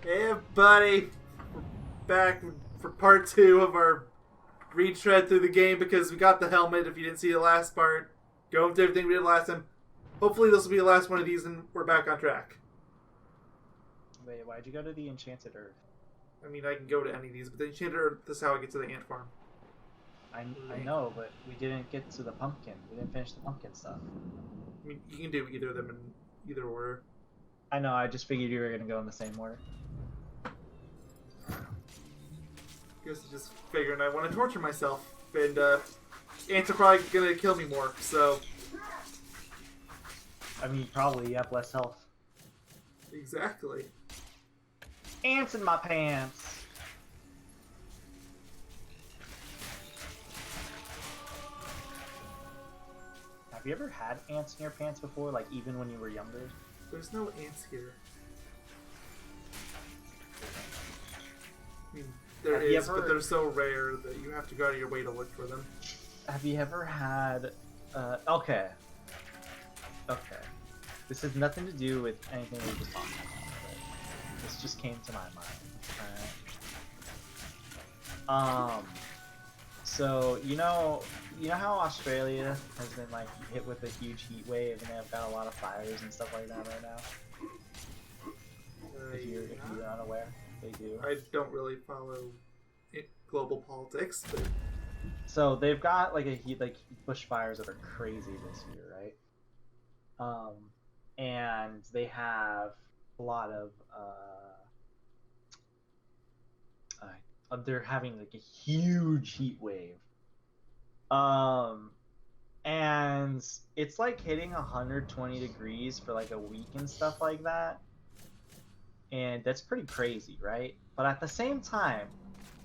Hey, buddy. We're back for part 2 of our retread through the game because we got the helmet. If you didn't see the last part, go into everything we did last time. Hopefully this will be the last one of these and we're back on track. Wait, why'd you go to the Enchanted Earth? I mean, I can go to any of these, but the Enchanted Earth, this is how I get to the ant farm. I know, but we didn't get to the pumpkin. We didn't finish the pumpkin stuff. I mean, you can do either of them in either order. I know, I just figured you were gonna go in the same order. Guess I'm just figuring I want to torture myself, and ants are probably gonna kill me more, so... I mean, probably you have less health. Exactly. Ants in my pants! Have you ever had ants in your pants before, like even when you were younger? There's no ants here. I mean, there is, but they're so rare that you have to go out of your way to look for them. Have you ever had... Okay. This has nothing to do with anything we just talked about, but this just came to my mind. Alright. So, you know how Australia has been, like, hit with a huge heat wave and they've got a lot of fires and stuff like that right now? If you're unaware, they do. I don't really follow global politics, but... So they've got like bushfires that are crazy this year, right? And they have a lot of they're having like a huge heat wave. And it's like hitting 120 degrees for like a week and stuff like that. And that's pretty crazy, right? But at the same time,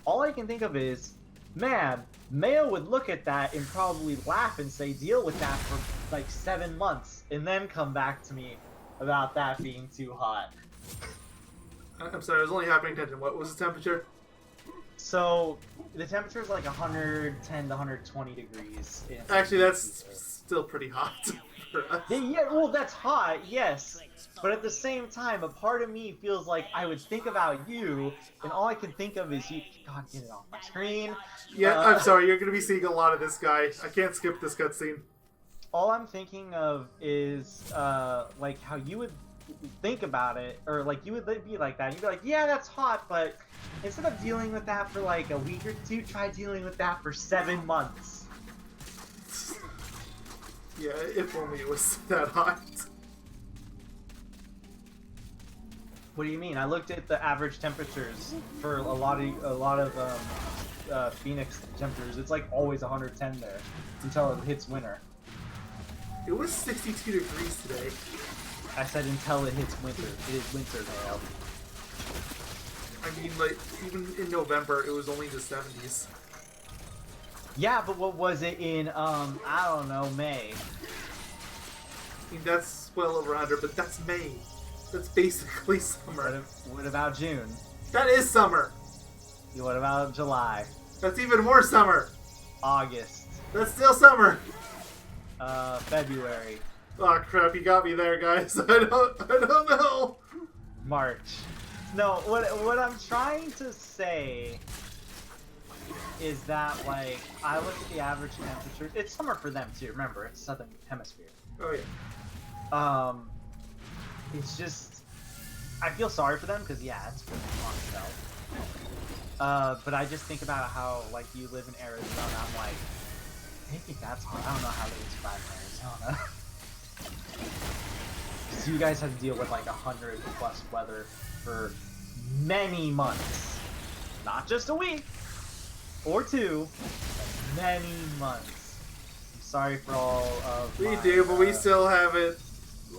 all I can think of is, man, Mayo would look at that and probably laugh and say, deal with that for like 7 months, and then come back to me about that being too hot. I'm sorry, I was only half paying attention. What was the temperature? So, the temperature is like 110 to 120 degrees. Actually, that's still pretty hot for us. Yeah, well, that's hot, yes. But at the same time, a part of me feels like I would think about you, and all I can think of is you. God, get it off my screen. Yeah, I'm sorry, you're going to be seeing a lot of this guy. I can't skip this cutscene. All I'm thinking of is, like, how you would think about it, or, like, you would be like that. You'd be like, yeah, that's hot, but instead of dealing with that for, like, a week or two, try dealing with that for 7 months. Yeah, if only it was that hot. What do you mean? I looked at the average temperatures for a lot of Phoenix temperatures. It's like always 110 there until it hits winter. It was 62 degrees today. I said until it hits winter. It is winter now. I mean, like, even in November, it was only the 70s. Yeah, but what was it in, I don't know, May? I mean, that's well over 100, but that's May. That's basically summer. What about June? That is summer. What about July? That's even more summer. August. That's still summer. February. Oh crap! You got me there, guys. I don't know. March. No, what I'm trying to say is that, like, I look at the average temperature. It's summer for them too. Remember, it's Southern Hemisphere. Oh yeah. It's just, I feel sorry for them because yeah, it's really hot itself. But I just think about how, like, you live in Arizona. I'm like, maybe that's hot. I don't know how they survive in Arizona. So you guys have to deal with like 100 plus weather for many months, not just a week or two, but many months. I'm sorry for all of We do, but we still have it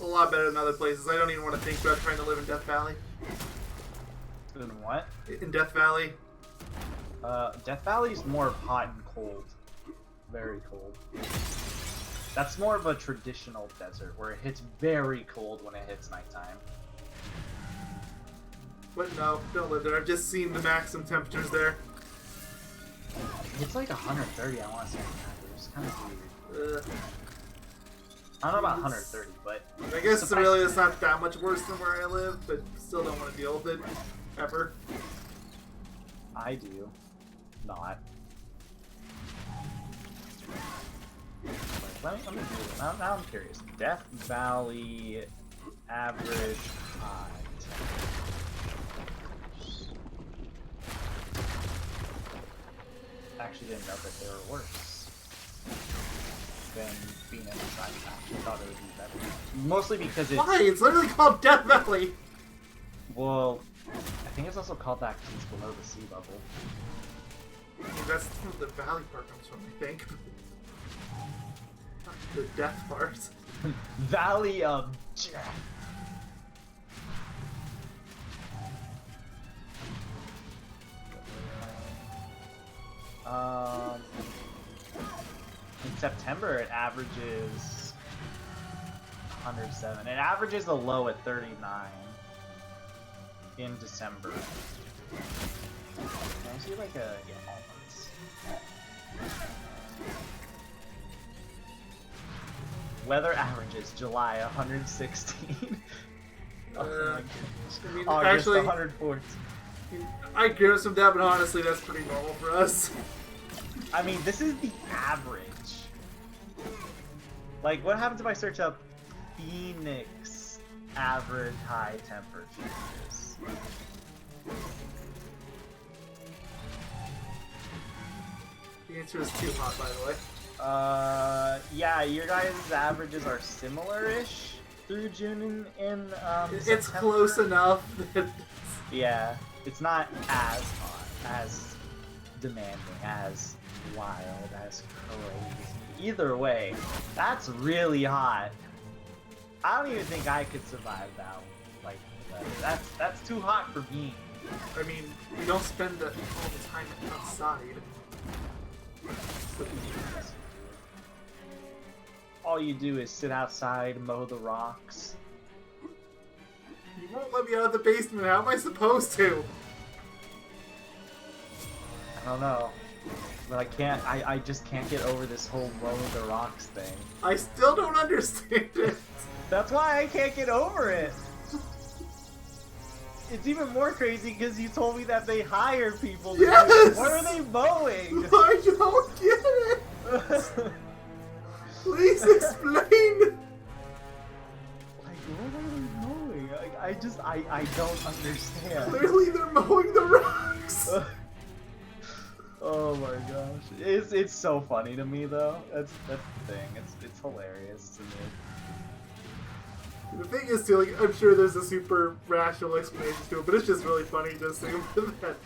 a lot better than other places. I don't even want to think about trying to live in Death Valley. In what? In Death Valley. Death Valley's more hot and cold. Very cold. That's more of a traditional desert, where it hits very cold when it hits nighttime. But no, don't live there. I've just seen the maximum temperatures there. It's like 130, I want to say. It's kind of weird. I don't know about 130, but... I guess really it's not that much worse than where I live, but still don't want to deal with it. ever. I do. Not. Let me do it. Now I'm curious. Death Valley average high. Actually didn't know that they were worse than Phoenix. I actually thought it would be better. Mostly because it's... Why? It's literally called Death Valley! Well, I think it's also called that because it's below the sea level. That's the valley part comes from, I think. Not the death part. Valley of Death. In September it averages 107. It averages a low at 39 in December. Can I see like a almonds? Weather averages July 116. Oh my goodness. I mean, August actually, 114. I agree with some of that, but honestly, that's pretty normal for us. I mean, this is the average. Like, what happens if I search up Phoenix average high temperatures? The answer is too hot, by the way. Yeah, your guys' averages are similar-ish through June and It's September. close enough that Yeah, it's not as hot, as demanding, as wild, as crazy. Either way, that's really hot. I don't even think I could survive that. Like, that's too hot for me. I mean, we don't spend all the time outside. All you do is sit outside, mow the rocks. You won't let me out of the basement. How am I supposed to? I don't know. But I can't, I just can't get over this whole mowing the rocks thing. I still don't understand it. That's why I can't get over it. It's even more crazy because you told me that they hire people to do it. What are they mowing? I don't get it. Please explain. Like, what are they mowing? I don't understand. Clearly, they're mowing the rocks. Oh my gosh, it's so funny to me though. That's the thing. It's hilarious to me. The thing is, too, like, I'm sure there's a super rational explanation to it, but it's just really funny to assume that.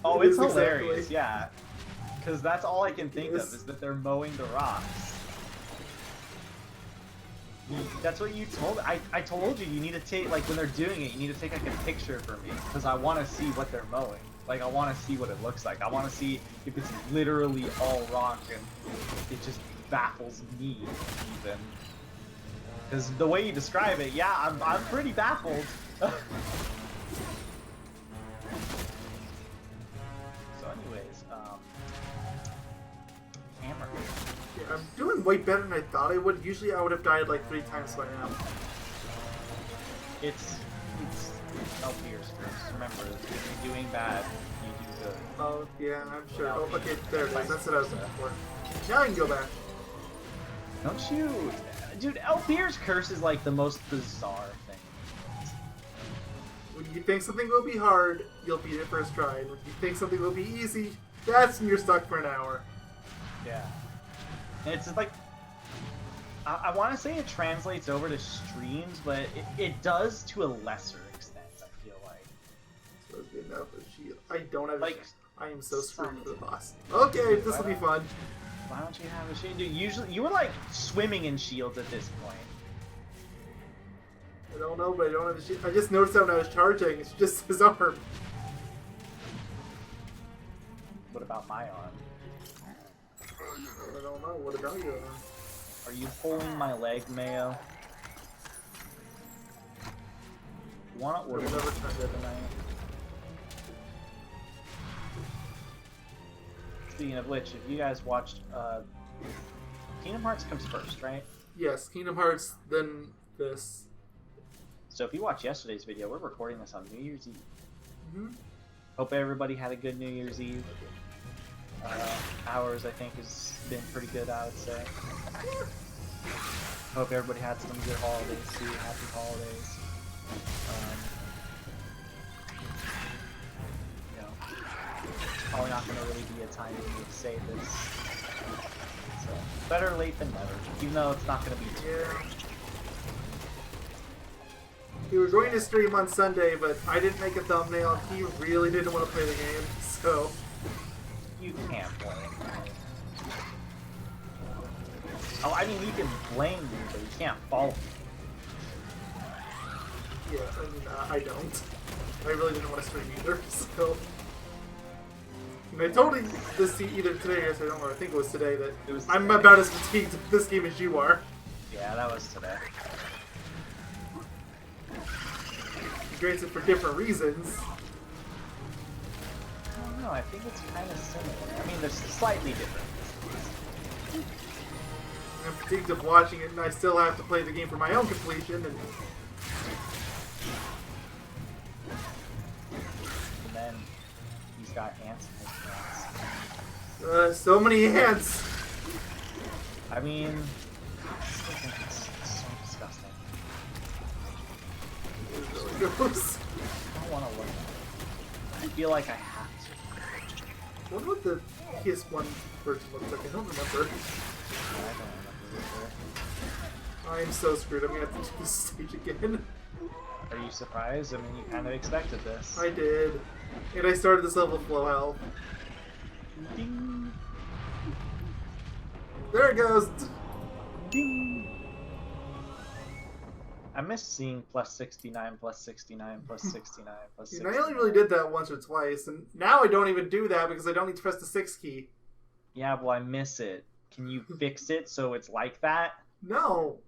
Oh, it it's is hilarious, exactly. yeah. Because that's all I can think of Yes. is that they're mowing the rocks. That's what you told me. I told you need to take, like, when they're doing it, you need to take, like, a picture for me. Because I want to see what they're mowing. Like, I want to see what it looks like. I want to see if it's literally all rock and it just baffles me, even. Because the way you describe it, yeah, I'm pretty baffled. So anyways, hammer. Yeah, I'm doing way better than I thought I would. Usually, I would have died like 3 times by now. It's LPers first. Remember, if you're doing bad, you do good. Oh, yeah, I'm sure. Yeah, Oh, okay, there it is. vice That's what I was versa. looking for. Now I can go back. Don't you? Dude, LPers curse is like the most bizarre thing. When you think something will be hard, you'll beat it first try. When you think something will be easy, that's when you're stuck for an hour. Yeah. And it's like, I want to say it translates over to streams, but it does to a lesser extent, I feel like. So it's good enough for shield. I don't have Like, a I am so screwed for the boss. Okay, this will be fun. Why don't you have a shield? Dude, usually, you were like swimming in shields at this point. I don't know, but I don't have a shield. I just noticed that when I was charging, it's just his arm. What about my arm? I don't know. What about your arm? Are you pulling my leg, Mayo? Want to order I've never pizza tried that. tonight? Speaking of which, if you guys watched, Kingdom Hearts comes first, right? Yes, Kingdom Hearts, then this. So if you watched yesterday's video, we're recording this on New Year's Eve. Mhm. Hope everybody had a good New Year's Eve. Ours, I think, has been pretty good, I would say. Hope everybody had some good holidays too. Happy holidays. You know, it's probably not going to really be a time for me to say this. So, better late than never, even though it's not going to be too Yeah. We were going to stream on Sunday, but I didn't make a thumbnail, and he really didn't want to play the game, so... You can't blame me. Oh, I mean, you can blame me, but you can't fault me. Yeah, I mean, I don't. I really didn't want to stream either, so... And I told him this either today or yesterday, I don't know, I think it was today, that It was I'm today. about as fatigued with this game as you are. Yeah, that was today. Granted, for different reasons. I don't know, I think it's kind of similar. I mean, there's slightly different. I'm fatigued of watching it, and I still have to play the game for my own completion, and... And then he's got ants in his pants. So many ants! I mean, I still think it's so disgusting. It really goes. I don't want to look at it. I feel like I have to. I wonder what the PS1 version looks like. I don't remember. I don't remember either. I'm so screwed. I'm gonna have to do this stage again. Are you surprised? I mean, you kind of expected this. I did. And I started this level of low health. Ding, There it goes! ding. I miss seeing plus 69, plus 69, plus 69, plus And 69. I only really did that once or twice, and now I don't even do that because I don't need to press the 6 key. Yeah, well, I miss it. Can you fix it so it's like that? No!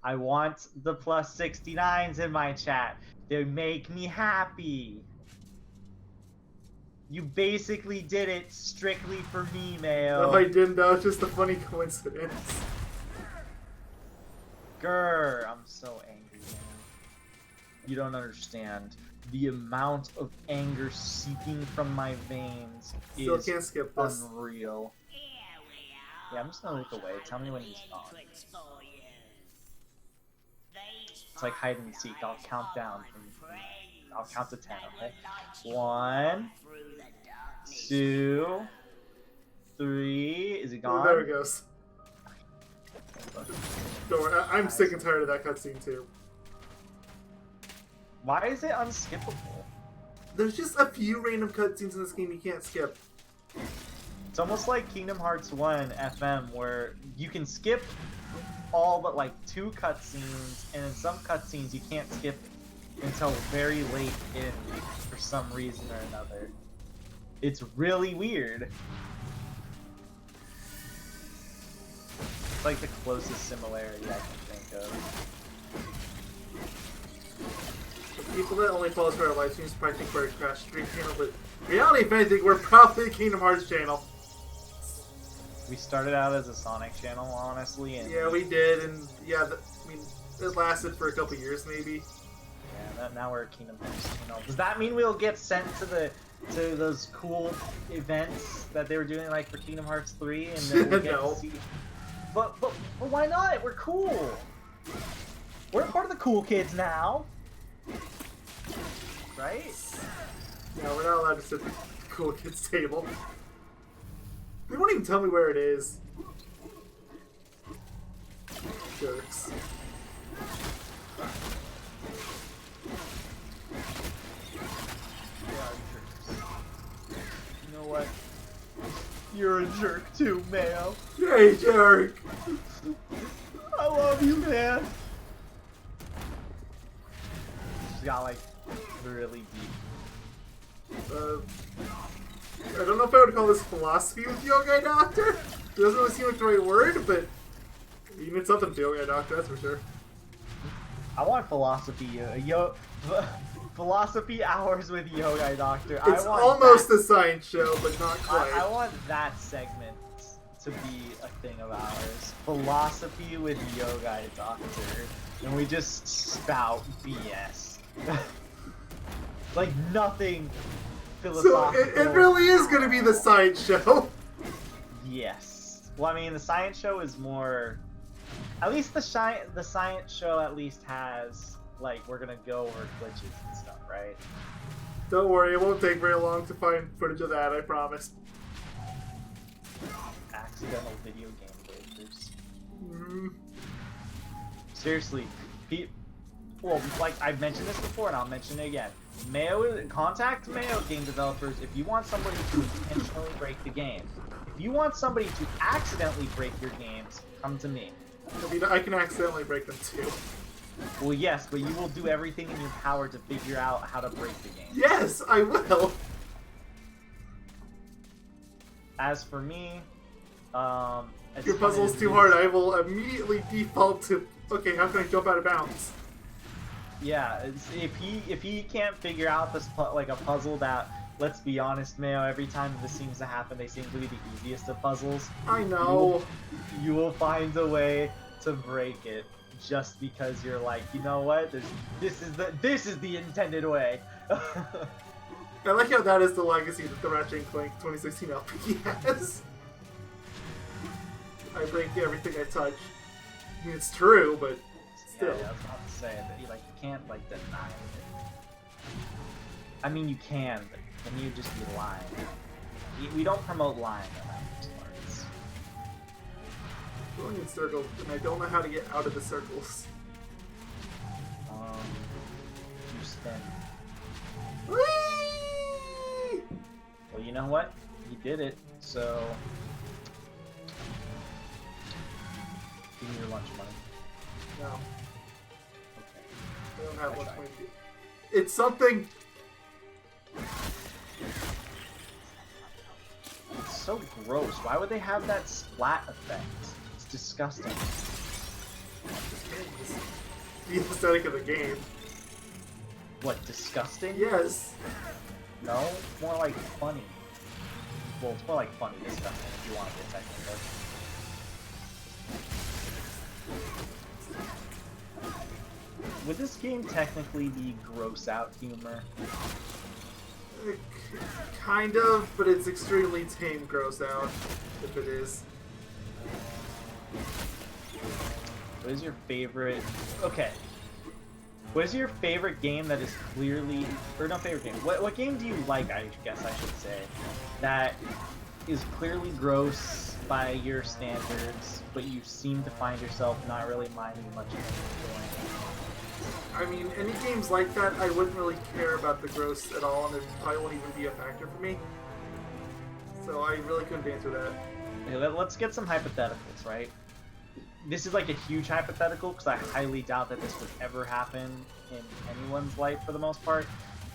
I want the plus 69s in my chat. They make me happy. You basically did it strictly for me, Mayo. No, I didn't. That was just a funny coincidence. Grr, I'm so angry, man. You don't understand. The amount of anger seeping from my veins Still is can't skip this. unreal. Yeah, I'm just gonna look away. Tell me when he's gone. It's like hide and seek. I'll count down. I'll count to 10, okay? 1, 2, 3. Is he gone? Oh, there it goes. Don't worry, I'm sick and tired of that cutscene too. Why is it unskippable? There's just a few random cutscenes in this game you can't skip. It's almost like Kingdom Hearts 1 FM, where you can skip all but like 2 cutscenes, and in some cutscenes you can't skip until very late in for some reason or another. It's really weird. It's like the closest similarity I can think of. People that only follow us for our live streams probably think we're a Crash Stream channel, but in reality, if anything, we're probably a Kingdom Hearts channel. We started out as a Sonic channel, honestly, and Yeah, we did, and yeah, I mean, it lasted for a couple years, maybe. yeah, now we're a Kingdom Hearts channel. Does that mean we'll get sent to those cool events that they were doing, like for Kingdom Hearts 3, and then we'll get No. to see? But why not? We're cool. We're part of the cool kids now, right? No, we're not allowed to sit at the cool kids table. They won't even tell me where it is. Jerks. They are jerks. You know what? You're a jerk too, Mayo. Hey, jerk! I love you, man. She's got like really deep. I don't know if I would call this philosophy with Yogaidr Doctor. It doesn't really seem like the right word, but you need something with Yogaidr Doctor, that's for sure. I want philosophy, philosophy hours with Yogaidr Doctor. It's I want almost that, a science show, but not quite. I want that segment to be a thing of ours. Philosophy with Yogaidr Doctor, and we just spout BS. Like nothing So philosophical. it really is going to be the science show. Yes. Well, I mean, the science show is more. At least the science show at least has like we're gonna go over glitches and stuff, right? Don't worry, it won't take very long to find footage of that, I promise. Accidental video game breakers. Mm. Seriously, well, like I've mentioned this before, and I'll mention it again. Contact Mayo game developers if you want somebody to intentionally break the game. If you want somebody to accidentally break your games, come to me. I mean, I can accidentally break them too. Well, yes, but you will do everything in your power to figure out how to break the game. Yes, I will. As for me, If your puzzle is too hard, I will immediately default to, okay, how can I jump out of bounds? Yeah, if he can't figure out this like a puzzle that, let's be honest, Mayo, every time this seems to happen, they seem to be the easiest of puzzles. I know. You will find a way to break it just because you're like, you know what? This is the intended way. I like how that is the legacy that the Ratchet & Clank 2016 LP has. I break everything I touch. I mean, it's true, but still. Yeah, I was about to say that you can't like deny it. I mean, you can, but then you just be lying. We don't promote lying around these parts. Going in circles, and I don't know how to get out of the circles. You spin. Whee! Well, you know what? You did it, so give me your lunch money. No, Okay. I don't have I much tried. money. It's something. It's so gross. Why would they have that splat effect? It's disgusting. The aesthetic of the game. What, disgusting? Yes. No, it's more like funny. Well, it's more like funny disgusting if you want to get technical. Would this game technically be gross out humor? Kind of, but it's extremely tame gross out, if it is. What is your favorite... Okay. What is your favorite game that is clearly... Or not favorite game. What game do you like, I guess I should say, that is clearly gross by your standards, but you seem to find yourself not really minding much of what I mean, any games like that, I wouldn't really care about the gross at all, and it probably won't even be a factor for me. So I really couldn't answer that. you're doing. Okay, let's get some hypotheticals, right? This is like a huge hypothetical, because I highly doubt that this would ever happen in anyone's life for the most part.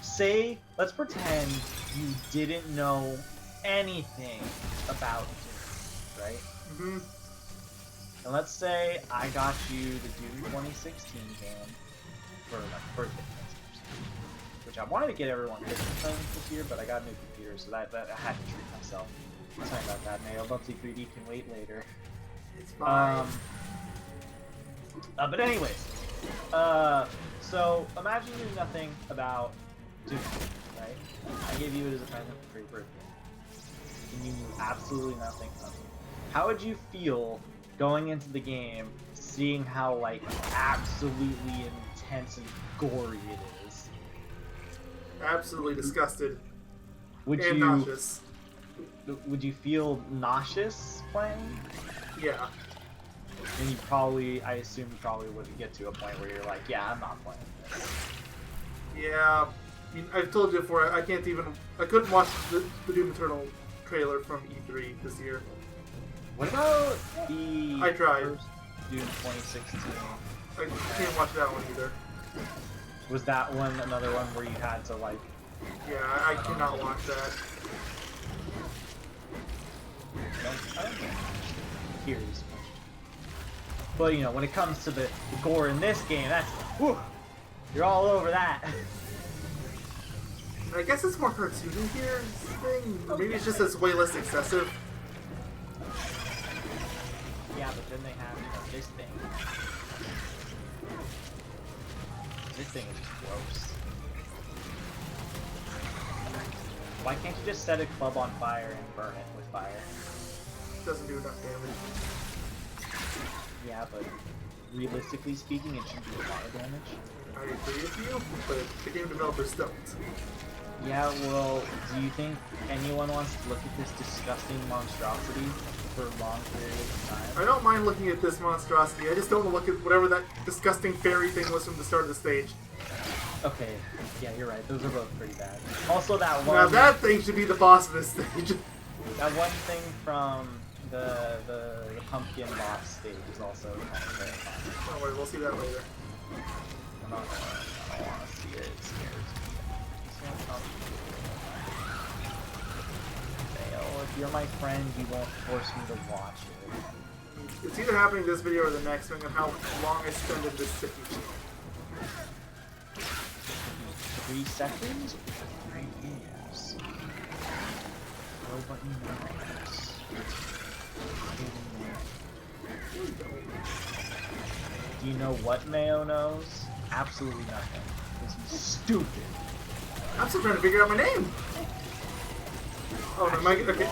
Say, let's pretend you didn't know anything about Doom, right? Mm-hmm. And let's say I got you the Doom 2016 game for like birthday present, which I wanted to get everyone Christmas presents this year, but I got a new computer, so that I had to treat myself. Sorry about that, Mayo. Bubsy 3D can wait later. It's fine. But anyways, so imagine you knew nothing about Doom, right? I gave you it as a present for your birthday, and you knew absolutely nothing of it. How would you feel going into the game, seeing how like absolutely intense and gory it is? Absolutely disgusted. Would And you nauseous. would you feel nauseous playing? Yeah. And you probably, I assume you probably would get to a point where you're like, yeah, I'm not playing this. Yeah. I mean, I've told you before, I couldn't watch the Doom Eternal trailer from E3 this year. What about the I tried. first Doom 2016? I can't watch that one either. Was that one another one where you had to like... Yeah, I cannot watch that. I don't know. Here's. But you know, when it comes to the gore in this game, that's... Whew, you're all over that. I guess it's more cartoony here. Thing. Maybe it's just it's way less excessive. Yeah, but then they have, you know, this thing. This thing is just gross. Why can't you just set a club on fire and burn it with fire? Doesn't do enough damage. Yeah, but realistically speaking, it should do a lot of damage. I agree with you, but the game developers don't. Yeah, well, do you think anyone wants to look at this disgusting monstrosity for long periods of time? I don't mind looking at this monstrosity, I just don't want to look at whatever that disgusting fairy thing was from the start of the stage. Okay, yeah, you're right. Those are both pretty bad. Also, that one. Now that thing should be the boss of this stage. That one thing from the pumpkin boss stage is also kind of terrifying. Don't worry, we'll see that later. I don't want to see it. It scares me. Dale, if you're my friend, you won't force me to watch it. It's either happening this video or the next, depending on how long I spend in this city. 3 seconds or 3 years? Nobody knows. Do you know what Mayo knows? Absolutely nothing. Because he's stupid. I'm still trying to figure out my name! Oh, no, Mike, okay.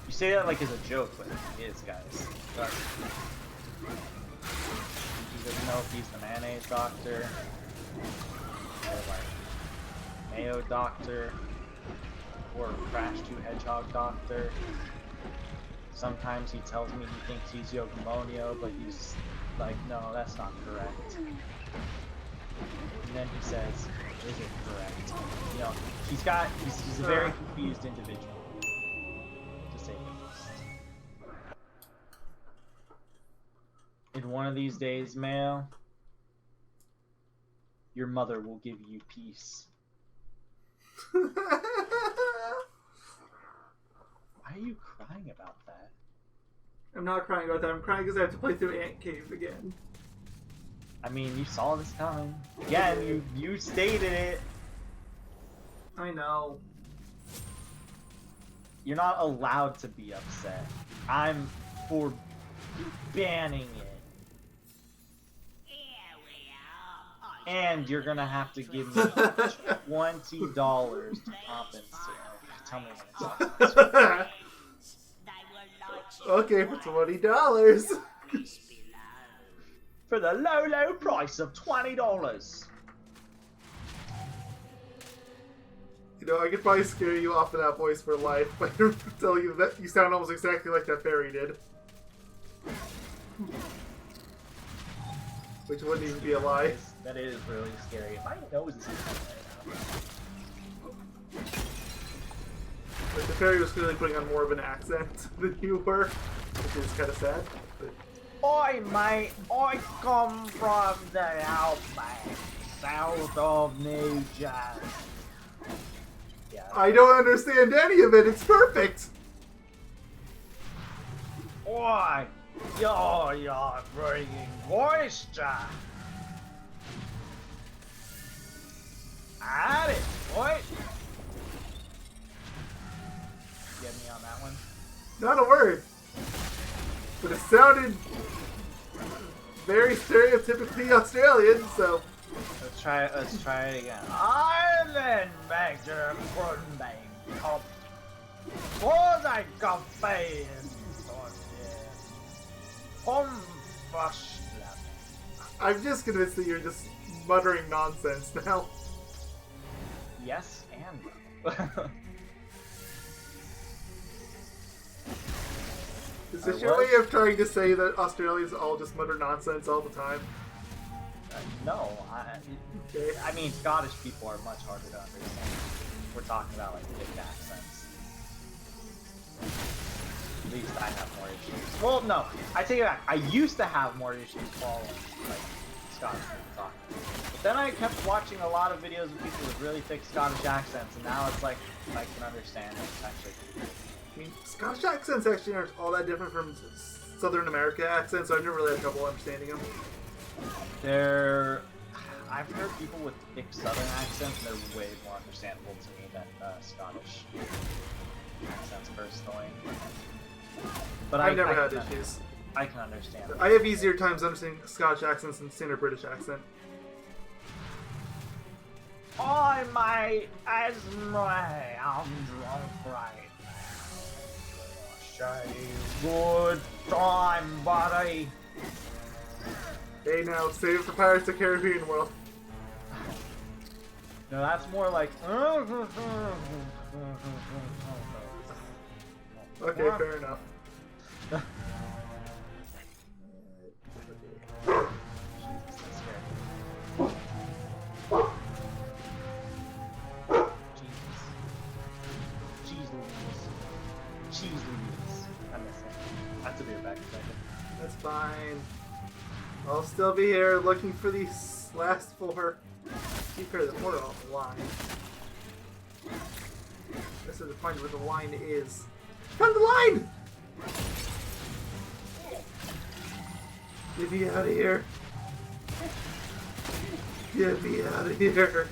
You say that like as a joke, but he is, guys. But he doesn't know if he's the mayonnaise doctor. Or like Mayo Doctor, or Crash 2 Hedgehog Doctor. Sometimes he tells me he thinks he's Yogamonio, but he's like, no, that's not correct. And then he says, is it correct? You know, he's a very confused individual, to say the least. In one of these days, Mayo, your mother will give you peace. Why are you crying about that? I'm not crying about that. I'm crying because I have to play through Ant Cave again. I mean, you saw this coming. Again, you stated it. I know. You're not allowed to be upset. I'm for banning it. And you're gonna have to give me $20 to compensate. Tell me when it's up. Okay, for $20. For the low, low price of $20. You know, I could probably scare you off of that voice for life, but I tell you that you sound almost exactly like that fairy did. Which wouldn't even be a lie. That is really scary. My nose is coming right now. Like the fairy was clearly putting on more of an accent than you were, which is kind of sad. But... Oi, mate! I come from the outback, south of New Jersey. Yeah. I don't understand any of it. It's perfect. Oi! You're bringing moisture. At it, boy. Get me on that one. Not a word. But it sounded very stereotypically Australian, so... Let's try it again. Island Major Grundbang Top. For the cafe I'm just convinced that you're just muttering nonsense now. Yes, and Is this your way of trying to say that Australians all just mutter nonsense all the time? No, Okay. I mean Scottish people are much harder to understand. We're talking about like thick accents. At least I have more issues. Well, no, I take it back. I used to have more issues following like Scottish people talking. But then I kept watching a lot of videos of people with really thick Scottish accents, and now it's like I can understand it. It's actually pretty good. I mean, Scottish accents actually aren't all that different from Southern America accents, so I've never really had trouble understanding them. I've heard people with thick Southern accents, and they're way more understandable to me than Scottish accents, personally. But I've never had issues. I can understand. I have easier times understanding Scottish accents than standard British accent. Oi, I'm drunk right now. Good time, buddy. Hey, now save it for Pirates of the Caribbean world. No, that's more like. Okay, fair enough. Cheese Louise. I miss it. I have to be back in a second. That's fine. I'll still be here looking for these last 4. Keep her the order on the line. This is the point where the line is. Find the line! Get me out of here. Get me out of here.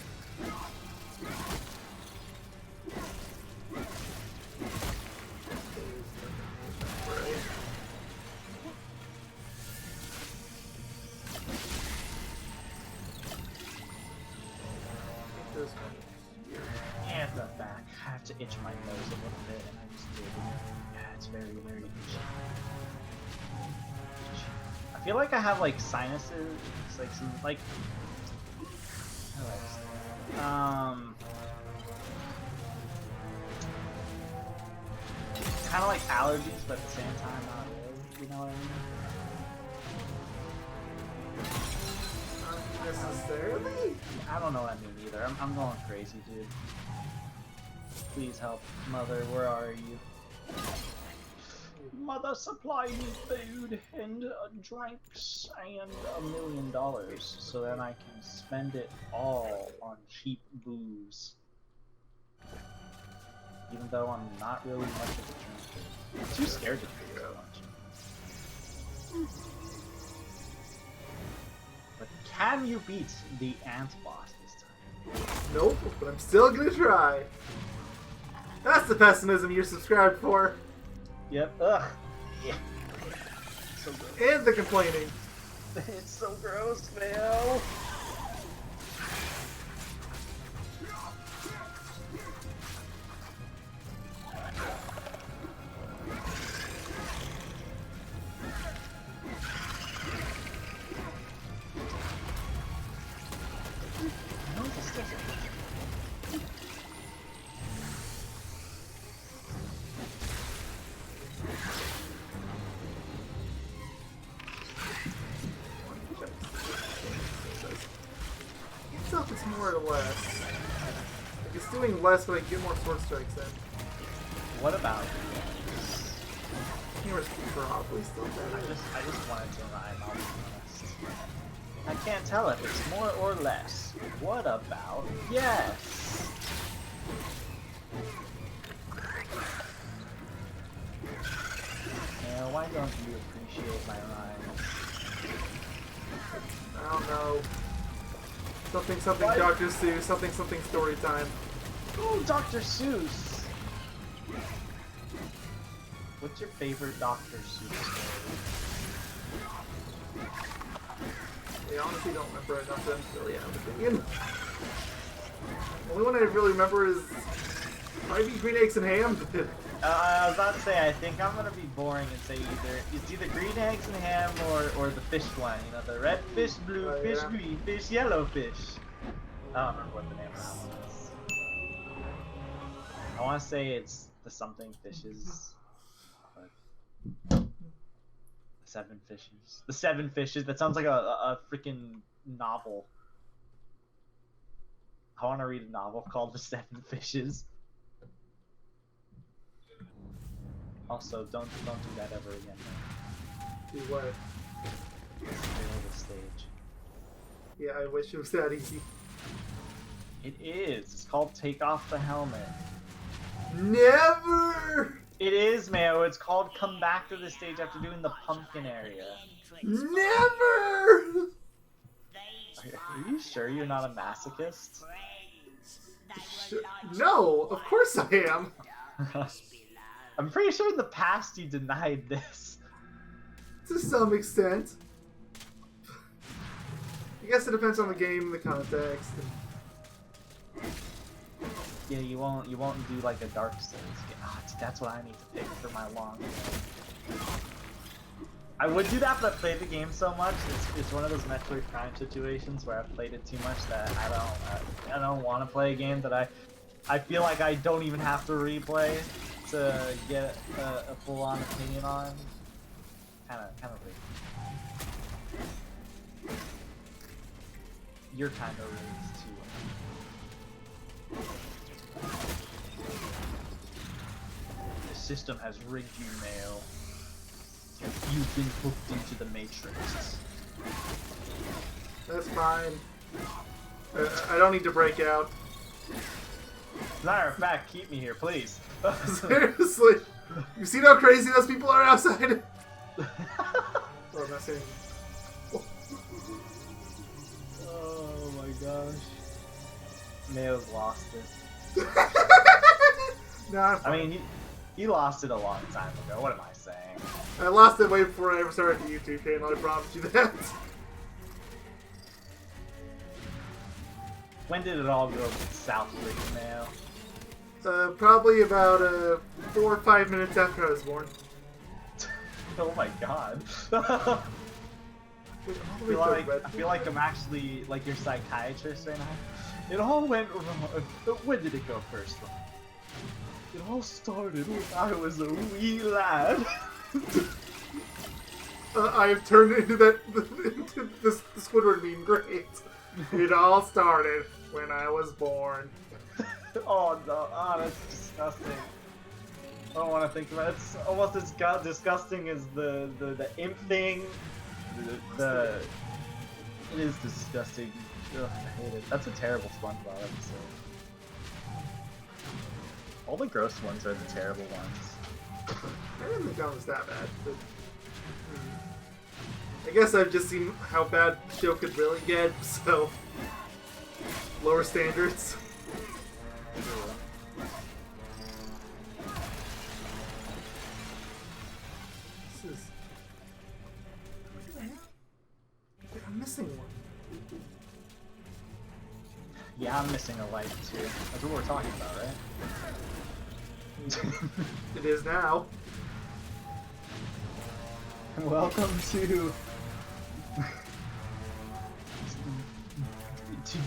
And the back. I have to itch my nose a little bit, and I just did. Yeah, it's very, very itchy. I feel like I have like sinuses, like some like. Kind of like allergies, but at the same time not really. You know what I mean? Not necessarily. I don't know what I mean either. I'm going crazy, dude. Please help, Mother. Where are you? Mother, supply me food and drinks and $1 million, so then I can spend it all on cheap booze. Even though I'm not really much of a drinker. I'm too scared to drink so much. But can you beat the ant boss this time? Nope, but I'm still gonna try. That's the pessimism you're subscribed for. Yep. Ugh. Yeah. So gross. And the complaining. It's so gross, man. It's more or less. Like it's doing less, but I get more sword strikes in. What about Humor's probably still better. I just wanted to rhyme, I'll be honest. I can't tell if it's more or less. What about yes? Yeah, why don't you appreciate my rhymes? I don't know. Something Dr. Seuss, something story time. Ooh, Dr. Seuss! What's your favorite Dr. Seuss story? I honestly don't remember enough to really have an opinion. The only one I really remember is maybe Green Eggs and Ham. I was about to say, I think I'm gonna be boring and say it's either green eggs and ham or the fish one. You know, the red fish, blue fish, green fish, yellow fish. I don't remember what the name of that one is. I want to say it's the something fishes. But the 7 fishes. The 7 fishes. That sounds like a freaking novel. I want to read a novel called The 7 Fishes. Also, don't do that ever again. Do what? Fail the stage. Yeah, I wish it was that easy. It is. It's called Take Off the Helmet. Never! It is, Mayo. It's called Come Back to the Stage after doing the pumpkin area. Never! Are you sure you're not a masochist? No, of course I am. I'm pretty sure in the past you denied this. To some extent. I guess it depends on the game, the context. Yeah, you won't do like a Dark Souls game. Oh, that's what I need to pick for my long game. I would do that, but I played the game so much. It's one of those Metroid Prime situations where I've played it too much that I don't want to play a game that I feel like I don't even have to replay to get a full-on opinion on. Kind of weird. You're kind of raised too. The system has rigged you, Mayo. You've been hooked into the Matrix. That's fine. I don't need to break out. Matter of fact, keep me here, please. Seriously. You see how crazy those people are outside? Oh, I'm not saying. Oh my gosh. Mayo's lost it. No, I'm I fine. mean, you lost it a long time ago. What am I saying? I lost it way before I ever started the YouTube channel, I promise you that. When did it all go south for you, Mayo? Probably about 4 or 5 minutes after I was born. Oh my god. I feel like I'm actually like your psychiatrist right now. It all went wrong. When did it go first wrong? It all started when I was a wee lad. I have turned into this Squidward meme. Great. It all started when I was born. Oh no! Oh, that's disgusting. I don't want to think about it. It's almost as disgusting as the imp thing. It is disgusting. Ugh, I hate it. That's a terrible SpongeBob episode. All the gross ones are the terrible ones. I didn't think that was that bad, but I guess I've just seen how bad the show could really get, so lower standards. This is. I'm missing one. Yeah, I'm missing a light too. That's what we're talking about, right? It is now. Welcome to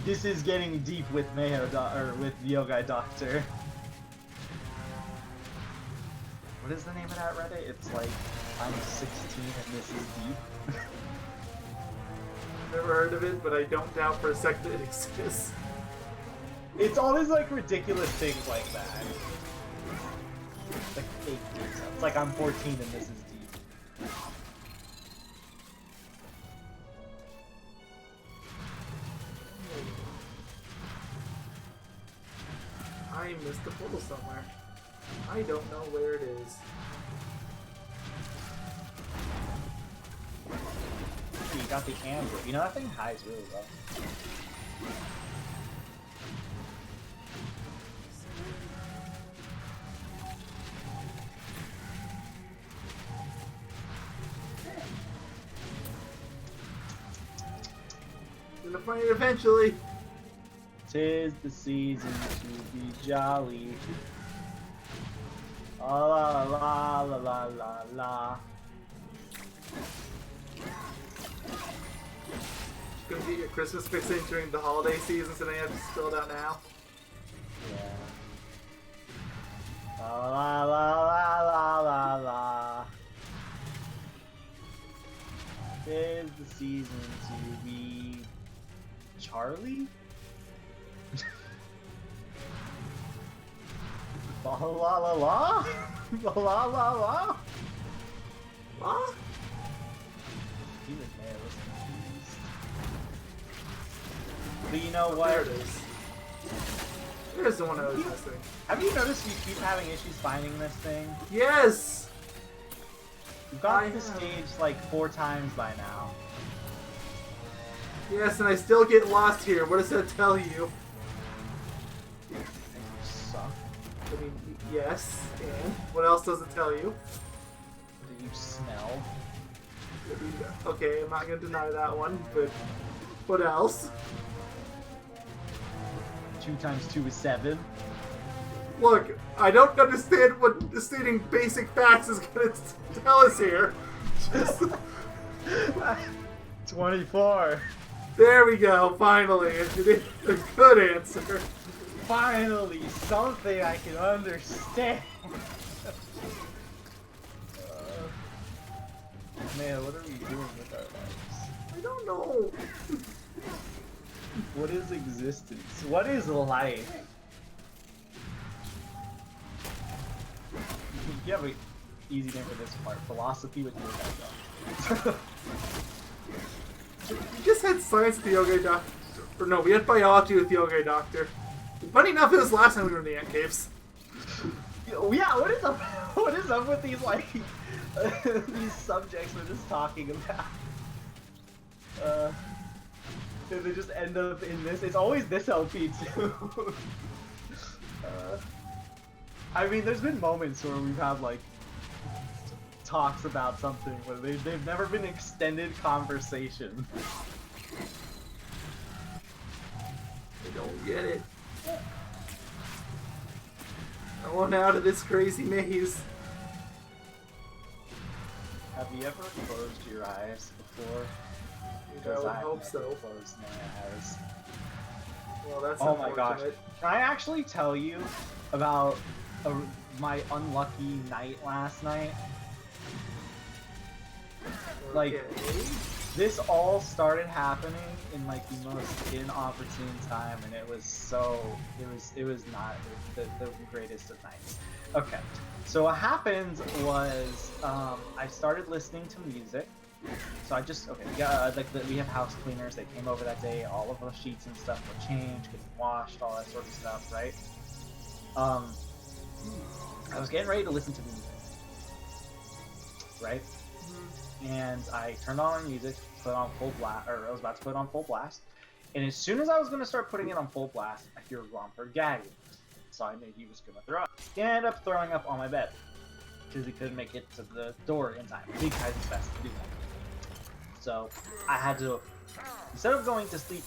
This is Getting Deep with Mayo or with Yogai Doctor. What is the name of that Reddit? It's like I'm 16 and this is deep. Never heard of it, but I don't doubt for a second it exists. It's always like ridiculous things like that. Like fake data. It's like I'm 14 and this is deep. I missed a portal somewhere. I don't know where it is. You got the amber. You know that thing hides really well. Gonna find it eventually. 'Tis the season to be jolly. La la la la la la la. Gonna get your Christmas fix in during the holiday season, so now you have to spill it out now. Yeah. La la la la la la la. 'Tis the season to be Charlie? La la la la? La la la la? What? Even Mayo was confused. But you know There what? it is. There's the one I was missing. Have you noticed you keep having issues finding this thing? Yes! You've gone I to this have. stage like 4 times by now. Yes, and I still get lost here. What does that tell you? And you suck. I mean, yes, and what else does it tell you? Do you smell? I mean, okay, I'm not gonna deny that one, but what else? 2 times 2 is 7. Look, I don't understand what stating basic facts is going to tell us here. Just... 24. There we go, finally. A good answer. Finally, something I can understand. Man, what are we doing with our lives? I don't know. What is existence? What is life? You have an easy name for this part. Philosophy with Yogaidr. We just had science with the Yogaidr. Or no, we had biology with the Yogaidr. Funny enough, it was last time we were in the ant caves. Yeah, what is up? What is up with these like these subjects we're just talking about? They just end up in this. It's always this LP too. I mean, there's been moments where we've had like talks about something, but they've never been extended conversation. I don't get it. I want out of this crazy maze. Have you ever closed your eyes before? I would hope so. Closed my eyes. Well, that's Oh my gosh. unfortunate. Can I actually tell you about my unlucky night last night? Like, Okay. this all started happening in like the most inopportune time, and it was not the greatest of nights. Okay, so what happened was I started listening to music. So I just we have house cleaners. They came over that day. All of the sheets and stuff were changed, getting washed, all that sort of stuff, right? I was getting ready to listen to music, right? And I turned on my music, put on full blast, or I was about to put it on full blast. And as soon as I was going to start putting it on full blast, I hear Romper gagging. So I knew he was going to throw up. He ended up throwing up on my bed because he couldn't make it to the door in time. He tried his best to do that. So I had to, instead of going to sleep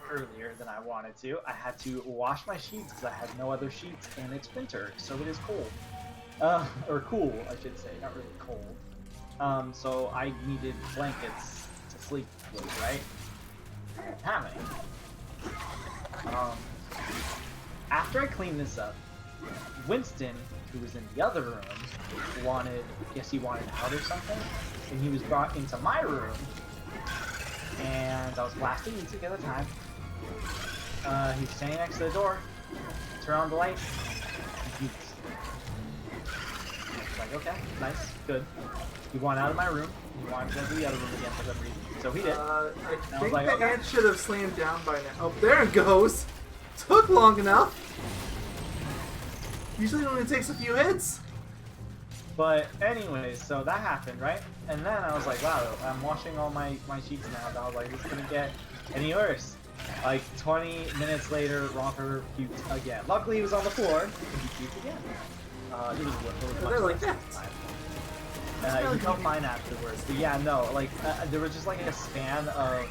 earlier than I wanted to, I had to wash my sheets because I had no other sheets, and it's winter, so it is cold. Or cool, I should say, not really cold. So I needed blankets to sleep with, right? I didn't have any. After I cleaned this up, Winston, who was in the other room, he wanted out or something, and he was brought into my room, and I was blasting music at the time. He was standing next to the door, turn on the light, and he was like, okay, nice, good. He wanted out of my room, he wanted to go to the other room again for some reason, so he did. I think like, the okay. ant should have slammed down by now. Oh, there it goes! Took long enough! Usually it only takes a few hits. But anyways, so that happened, right? And then I was like, wow, I'm washing all my sheets now, and I was like, this couldn't get any worse. Like 20 minutes later, Romper puked again. Luckily he was on the floor, and he puked again. He was much like less that. he felt fine afterwards. But yeah, no, like, there was just like a span of,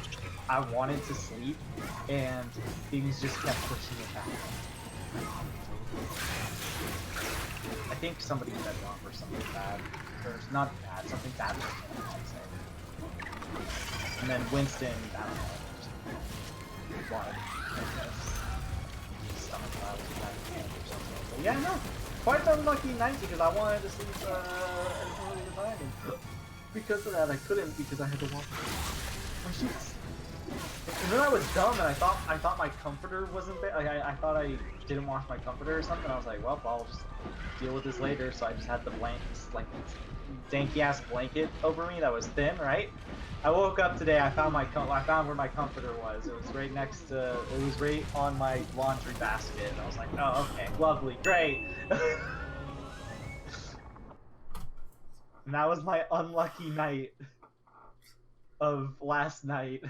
I wanted to sleep, and things just kept pushing it back. I think somebody said Romper something bad. Or not bad, something bad was happening, I should say. And then Winston, I don't know, just wanted stomach violence or something. But yeah, no. Quite an unlucky night because I wanted to sleep early in the time, and because of that I couldn't because I had to wash my sheets. And then I was dumb and I thought my comforter wasn't there. I thought I didn't wash my comforter or something. I was like, well, I'll just deal with this later. So I just had the blankets, like danky ass blanket over me that was thin, right? I woke up today. I found where my comforter was. It was right next to. It was right on my laundry basket. And I was like, oh, okay, lovely, great. And that was my unlucky night of last night.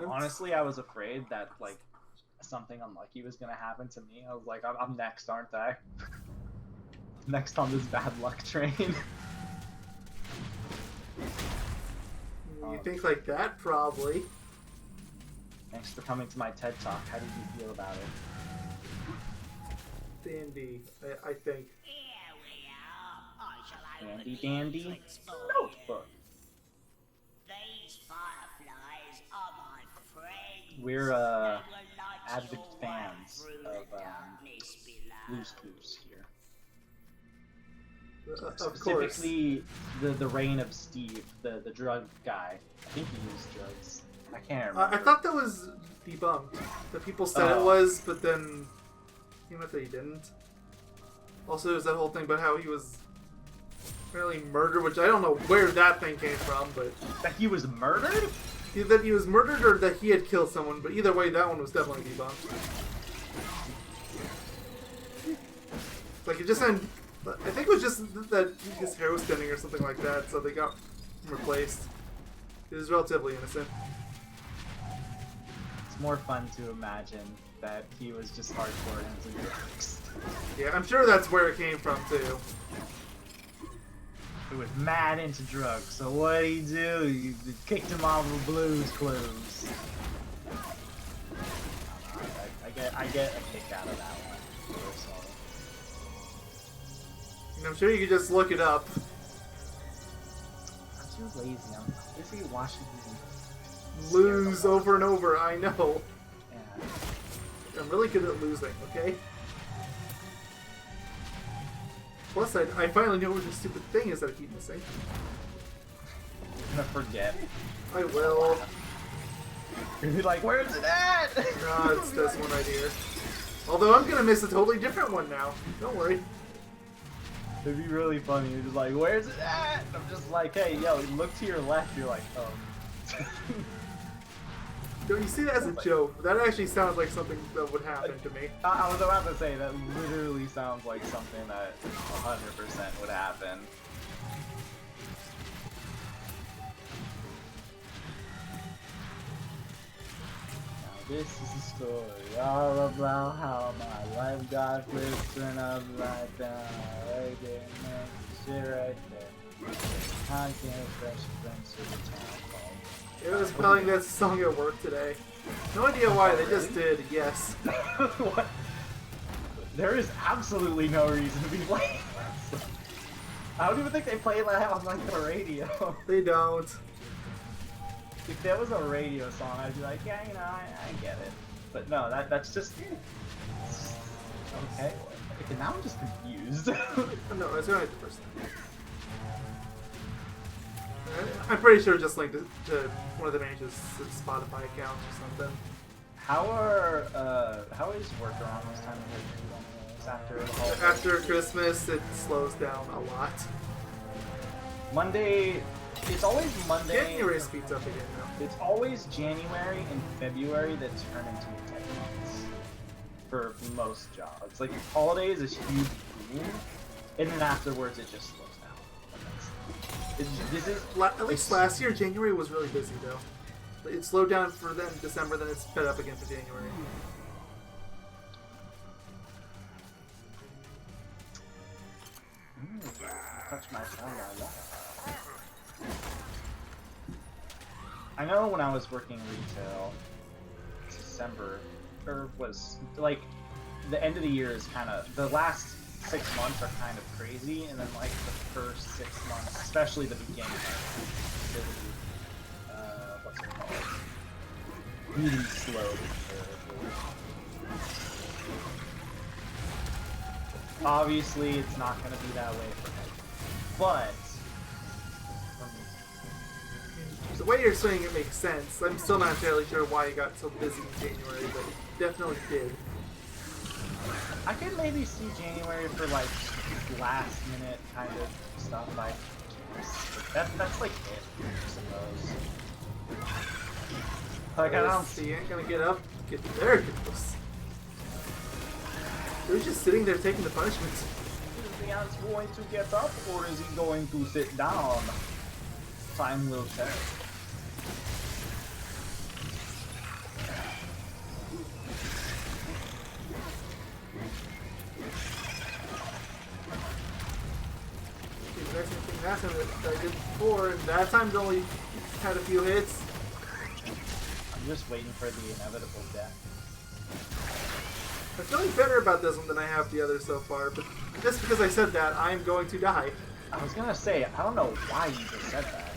Honestly, I was afraid that like something unlucky was gonna happen to me. I was like, I'm next, aren't I? Next on this bad luck train. You think like that, probably. Thanks for coming to my TED Talk. How did you feel about it? Dandy, I think. Here we are. I shall open Dandy the dandy entrance for you. notebook. These fireflies are my friends. We're They will light avid your way fans through of the darkness below. Blue's Clues here. Of course. Specifically, the reign of Steve, the drug guy. I think he used drugs. I can't remember. I thought that was debunked. That people said it Oh. was, but then came out that he didn't. Also, there's that whole thing about how he was apparently murdered, which I don't know where that thing came from, but That he was murdered? that he was murdered or that he had killed someone. But either way, that one was definitely debunked. Like it just sounded. I think it was just that his hair was thinning or something like that, so they got replaced. He was relatively innocent. It's more fun to imagine that he was just hardcore into drugs. Yeah, I'm sure that's where it came from too. He was mad into drugs, so what'd he do? He kicked him off of Blue's Clues. I get a kick out of that one, personally. And I'm sure you could just look it up. I'm too lazy. I'm busy watching these Lose over and over, I know. Yeah. I'm really good at losing, okay? Plus, I finally know what the stupid thing is that I keep missing. I'm gonna forget. I will. You'll be like, where's it at? No, it's this one right here. Although I'm gonna miss a totally different one now. Don't worry. It'd be really funny. You're just like, where's it at? And I'm just like, hey, yo, look to your left. You're like, Don't you see that as a joke? That actually sounds like something that would happen to me. I was about to say, that literally sounds like something that 100% would happen. Now this is a story all about how my life got flipped and upside down. Right there, man, shit right there. I can't fresh friends to the town called. It was playing that song at work today. No idea why, they just did, yes. What? There is absolutely no reason to be playing that song. I don't even think they play that on like the radio. They don't. If that was a radio song, I'd be like, yeah, you know, I get it. But no, that's just okay. Okay, now I'm just confused. No, it's gonna be the first time. I'm pretty sure just linked to one of the manager's Spotify accounts or something. How is work around this time of year after the holidays? After Christmas, it slows down a lot. Monday, it's always Monday. January speeds up again now. It's always January and February that turn into tech months for most jobs. Like holidays is huge boom, and then afterwards it just slows down. This is At least last year, January was really busy though. It slowed down for then December, then it's sped up again for January. Touch my tongue. I know when I was working retail, December, or was like the end of the year is kind of the last 6 months are kind of crazy, and then like the first 6 months, especially the beginning, is really, what's it called? Really slow. Obviously, it's not going to be that way for me, but The way you're saying it makes sense. I'm still not entirely sure why it got so busy in January, but it definitely did. I could maybe see January for like last minute kind of stuff. I guess that's like it, I suppose. Like I don't See, you ain't gonna get up. There it goes. He was just sitting there taking the punishment. Is the ant going to get up or is he going to sit down? Time will tell. The exact same thing happened that I did before, and that time it only had a few hits. I'm just waiting for the inevitable death. I'm feeling better about this one than I have the others so far, but just because I said that, I'm going to die. I was gonna say, I don't know why you just said that.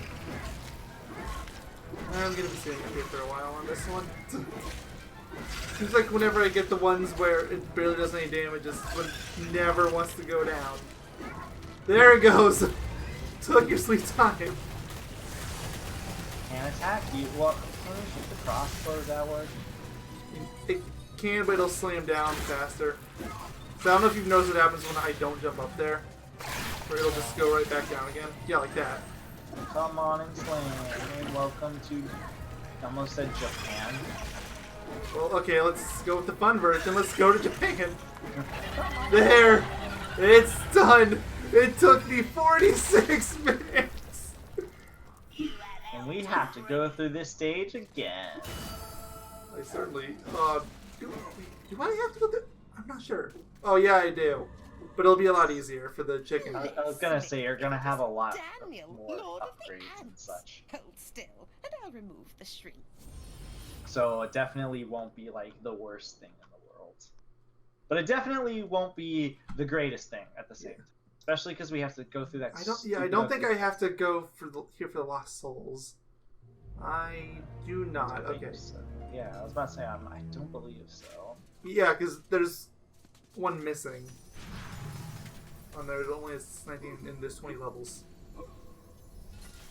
I'm gonna be sitting up here for a while on this one. Seems like whenever I get the ones where it barely does any damage, it's when it never wants to go down. There it goes! Took your sweet time. Can attack you? What? Can we shoot the crossbow? Does that work? It can, but it'll slam down faster. So I don't know if you've noticed what happens when I don't jump up there. Where it'll just go right back down again. Yeah, like that. Come on and slam. And welcome to... I almost said Japan. Well, okay, let's go with the fun version. Let's go to Japan. There! It's done! It took me 46 minutes! And we have to go through this stage again. I certainly... do I have to go through... I'm not sure. Oh, yeah, I do. But it'll be a lot easier for the chicken. I was gonna say, you're gonna have a lot Daniel, more Lord of the upgrades and Ants. such. Hold still, and I'll remove the shrink. So it definitely won't be like the worst thing in the world. But it definitely won't be the greatest thing at the same time. Especially because we have to go through that. I don't think I have to go for here for the Lost Souls. I do not. Okay. So. Yeah, I was about to say, I don't believe so. Yeah, because there's one missing. On there's only 19 and there's 20 levels.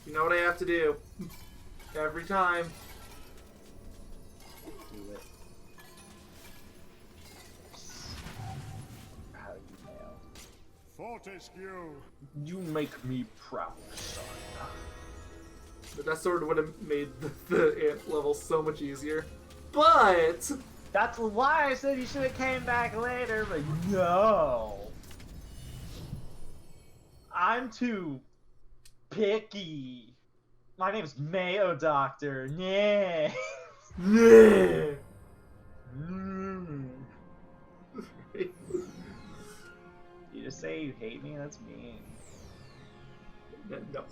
You know what I have to do. Every time. Do it. How you nailed. Fortescue! You make me proud, son. But that sort of would have made the ant level so much easier. But That's why I said you should have came back later, but no. I'm too picky. My name's Mayo Doctor. Yeah. yeah. Mm. You just say you hate me? That's mean. No.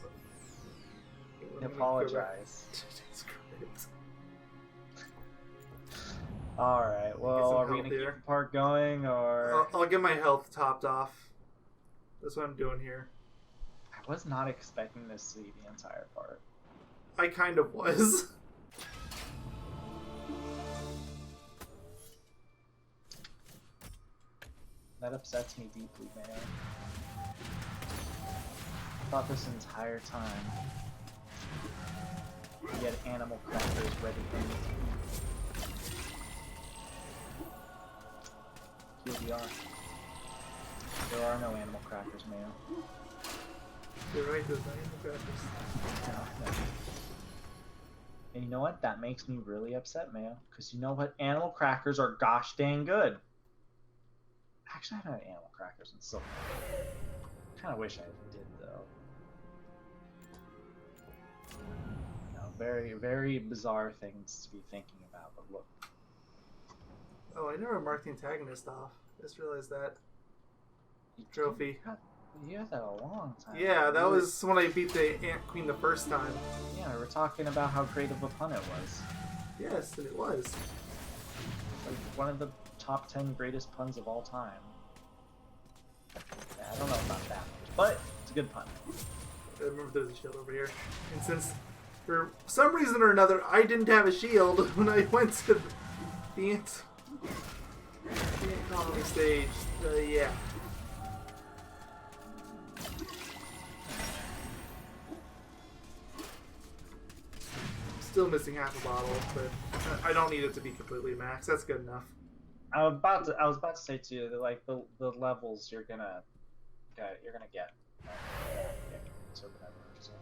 Apologize. Jesus Christ. Alright, well, are we gonna keep the part going, or... I'll get my health topped off. That's what I'm doing here. I was not expecting this to be the entire part. I kind of was. That upsets me deeply, man. I thought this entire time we had animal crackers ready for me to eat. Here we are. There are no animal crackers, Mayo. You're right, there's not even crackers. No. And you know what? That makes me really upset, Mayo. Because you know what? Animal crackers are gosh dang good. Actually, I haven't had animal crackers in so long. Kind of wish I did, though. You know, very, very bizarre things to be thinking about, but look. Oh, I never marked the antagonist off. I just realized that. Trophy. You had that a long time Yeah, ago. that was when I beat the Ant Queen the first time. Yeah, we were talking about how great of a pun it was. Yes, and it was. Like, one of the top 10 greatest puns of all time. Yeah, I don't know about that much, but it's a good pun. I remember there's a shield over here. And since, for some reason or another, I didn't have a shield when I went to the Ant Colony stage, yeah. Still missing half a bottle, but I don't need it to be completely max. That's good enough. I was about to say to you that like the levels you're gonna get. So whatever. So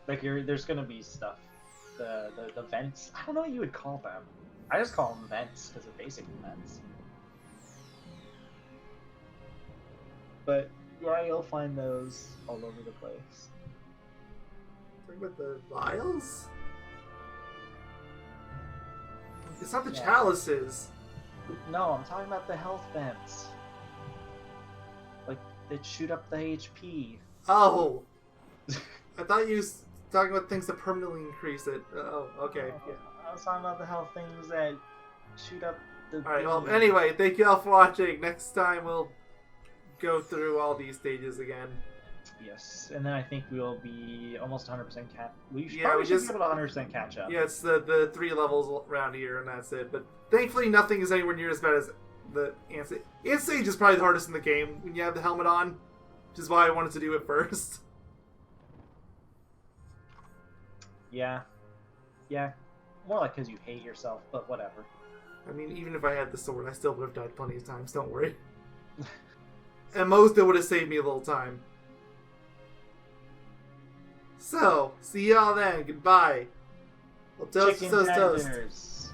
like there's gonna be stuff. The vents. I don't know what you would call them. I just call them vents because they're basically vents. But yeah, you'll find those all over the place. Talking about the vials? It's not the Yeah. chalices. No, I'm talking about the health vents. Like that shoot up the HP. Oh! I thought you was talking about things that permanently increase it. Oh, okay. Yeah. I was talking about the hell things that shoot up the. Alright, well, beam. anyway, thank you all for watching. Next time we'll go through all these stages again. Yes, and then I think we'll be almost 100% catch. We should Yeah, probably we should just- be able to 100% catch up. Yeah, it's the 3 levels around here, and that's it. But thankfully, nothing is anywhere near as bad as the Ant Stage. Ant Stage is probably the hardest in the game when you have the helmet on, which is why I wanted to do it first. Yeah. Yeah. More like because you hate yourself, but whatever. I mean, even if I had the sword, I still would have died plenty of times, don't worry. At most, it would have saved me a little time. So, see y'all then. Goodbye. Well, toast, Chicken toast, toast. tenders.